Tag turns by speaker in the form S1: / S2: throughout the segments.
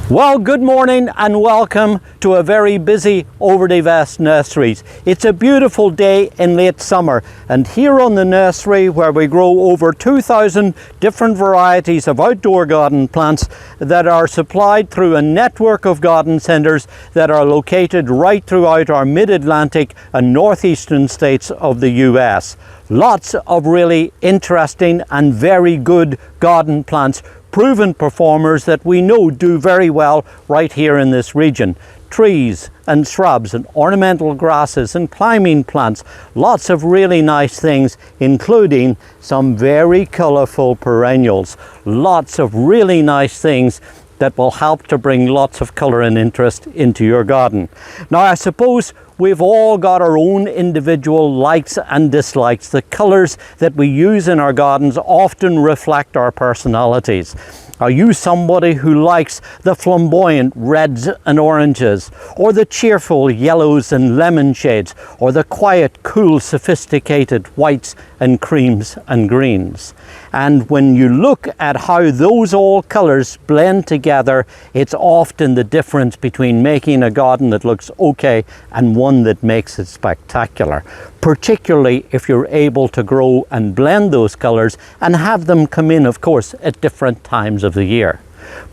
S1: Well, good morning and welcome to a very busy Over the Vest Nurseries. It's a beautiful day in late summer, and here on the nursery, where we grow over 2,000 different varieties of outdoor garden plants that are supplied through a network of garden centres that are located right throughout our mid-Atlantic and northeastern states of the US. Lots of really interesting and very good garden plants, proven performers that we know do very well right here in this region. Trees and shrubs and ornamental grasses and climbing plants. Lots of really nice things, including some very colourful perennials. Lots of really nice things that will help to bring lots of colour and interest into your garden. Now, I suppose we've all got our own individual likes and dislikes. The colours that we use in our gardens often reflect our personalities. Are you somebody who likes the flamboyant reds and oranges, or the cheerful yellows and lemon shades, or the quiet, cool, sophisticated whites and creams and greens? And when you look at how those all colours blend together, it's often the difference between making a garden that looks okay and one that makes it spectacular, particularly if you're able to grow and blend those colours and have them come in, of course, at different times of the year.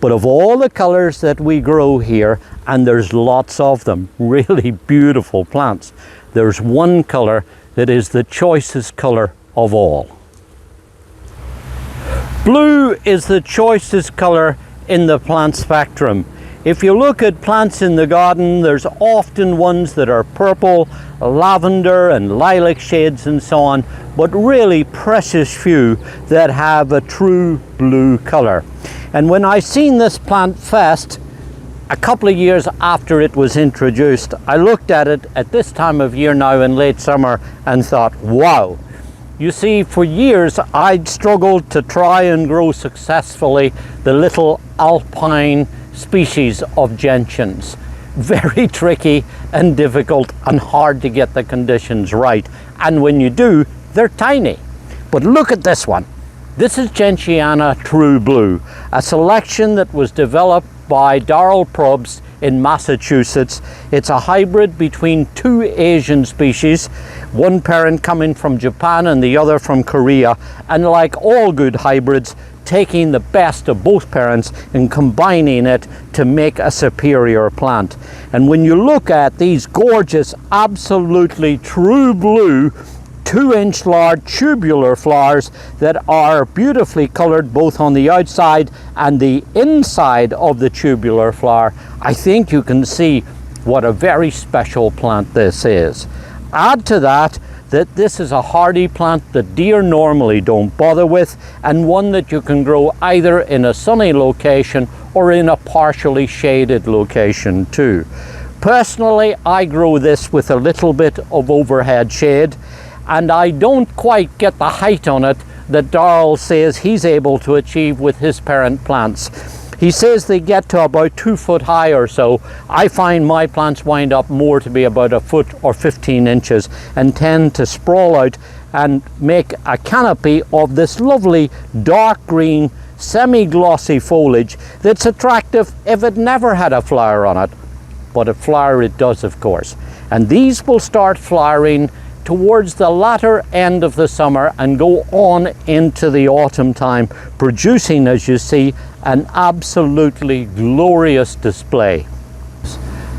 S1: But of all the colours that we grow here, and there's lots of them, really beautiful plants, there's one colour that is the choicest colour of all. Blue is the choicest colour in the plant spectrum. If you look at plants in the garden, there's often ones that are purple, lavender and lilac shades and so on, but really precious few that have a true blue colour. And when I seen this plant first, a couple of years after it was introduced, I looked at it at this time of year now in late summer and thought, wow. You see, for years I'd struggled to try and grow successfully the little alpine species of gentians. Very tricky and difficult and hard to get the conditions right. And when you do, they're tiny. But look at this one. This is Gentiana True Blue, a selection that was developed by Darrell Probst in Massachusetts. It's a hybrid between two Asian species, one parent coming from Japan and the other from Korea, and like all good hybrids, taking the best of both parents and combining it to make a superior plant. And when you look at these gorgeous, absolutely true blue 2-inch large tubular flowers that are beautifully colored both on the outside and the inside of the tubular flower, I think you can see what a very special plant this is. Add to that this is a hardy plant that deer normally don't bother with, and one that you can grow either in a sunny location or in a partially shaded location too. Personally, I grow this with a little bit of overhead shade, and I don't quite get the height on it that Darrell says he's able to achieve with his parent plants. He says they get to about 2 foot high or so. I find my plants wind up more to be about 1 foot or 15 inches and tend to sprawl out and make a canopy of this lovely dark green semi-glossy foliage that's attractive if it never had a flower on it. But a flower it does, of course. And these will start flowering towards the latter end of the summer and go on into the autumn time, producing, as you see, an absolutely glorious display.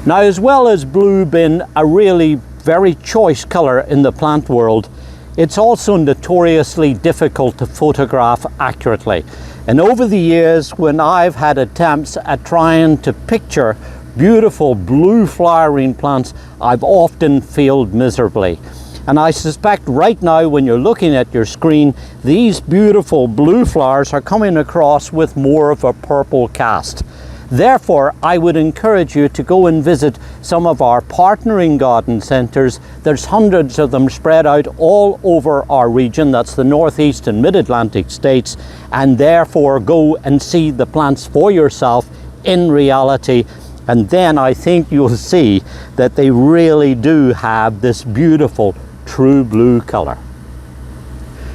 S1: Now, as well as blue being a really very choice colour in the plant world, it's also notoriously difficult to photograph accurately. And over the years, when I've had attempts at trying to picture beautiful blue flowering plants, I've often failed miserably. And I suspect right now, when you're looking at your screen, these beautiful blue flowers are coming across with more of a purple cast. Therefore, I would encourage you to go and visit some of our partnering garden centres. There's hundreds of them spread out all over our region. That's the Northeast and Mid-Atlantic states. And therefore, go and see the plants for yourself in reality. And then I think you'll see that they really do have this beautiful true blue colour.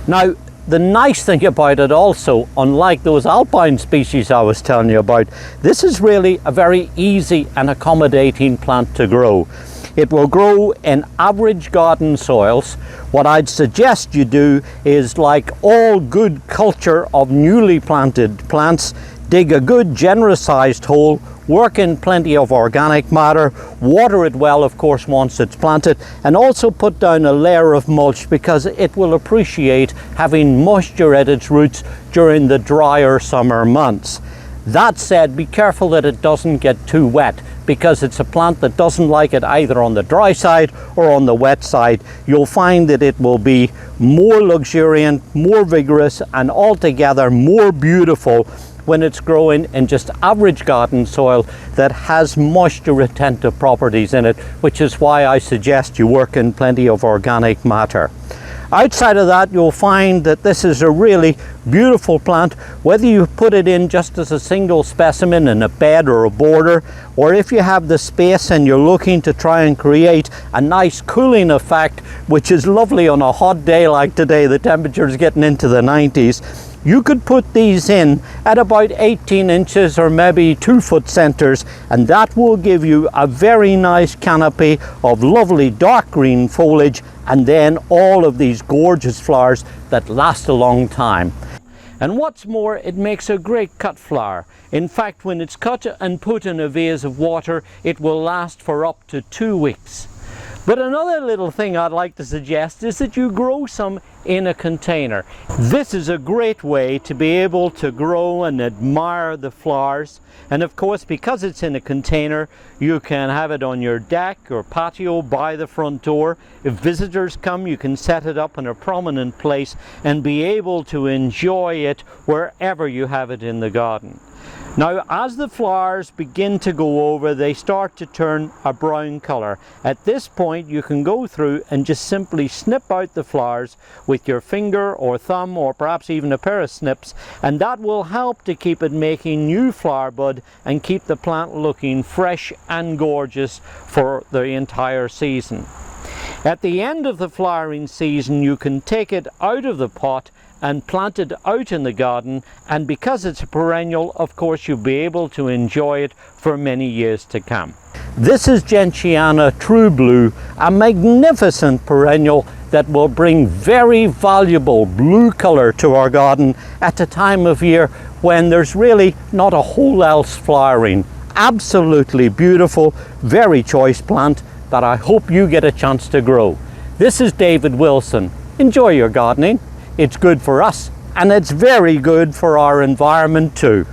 S1: Now, the nice thing about it also, unlike those alpine species I was telling you about, this is really a very easy and accommodating plant to grow. It will grow in average garden soils. What I'd suggest you do is, like all good culture of newly planted plants, dig a good generous sized hole, work in plenty of organic matter, water it well of course once it's planted, and also put down a layer of mulch because it will appreciate having moisture at its roots during the drier summer months. That said, be careful that it doesn't get too wet, because it's a plant that doesn't like it either on the dry side or on the wet side. You'll find that it will be more luxuriant, more vigorous, and altogether more beautiful when it's growing in just average garden soil that has moisture retentive properties in it, which is why I suggest you work in plenty of organic matter. Outside of that, you'll find that this is a really beautiful plant, whether you put it in just as a single specimen in a bed or a border, or if you have the space and you're looking to try and create a nice cooling effect, which is lovely on a hot day like today. The temperature is getting into the 90s. You could put these in at about 18 inches or maybe 2 foot centers, and that will give you a very nice canopy of lovely dark green foliage, and then all of these gorgeous flowers that last a long time. And what's more, it makes a great cut flower. In fact, when it's cut and put in a vase of water, it will last for up to 2 weeks. But another little thing I'd like to suggest is that you grow some in a container. This is a great way to be able to grow and admire the flowers. And of course, because it's in a container, you can have it on your deck or patio by the front door. If visitors come, you can set it up in a prominent place and be able to enjoy it wherever you have it in the garden. Now, as the flowers begin to go over, they start to turn a brown color. At this point, you can go through and just simply snip out the flowers with your finger or thumb, or perhaps even a pair of snips, and that will help to keep it making new flower bud and keep the plant looking fresh and gorgeous for the entire season. At the end of the flowering season, you can take it out of the pot and plant it out in the garden, and because it's a perennial, of course, you'll be able to enjoy it for many years to come. This is Gentiana True Blue, a magnificent perennial that will bring very valuable blue color to our garden at a time of year when there's really not a whole else flowering. Absolutely beautiful, very choice plant that I hope you get a chance to grow. This is David Wilson. Enjoy your gardening. It's good for us, and it's very good for our environment too.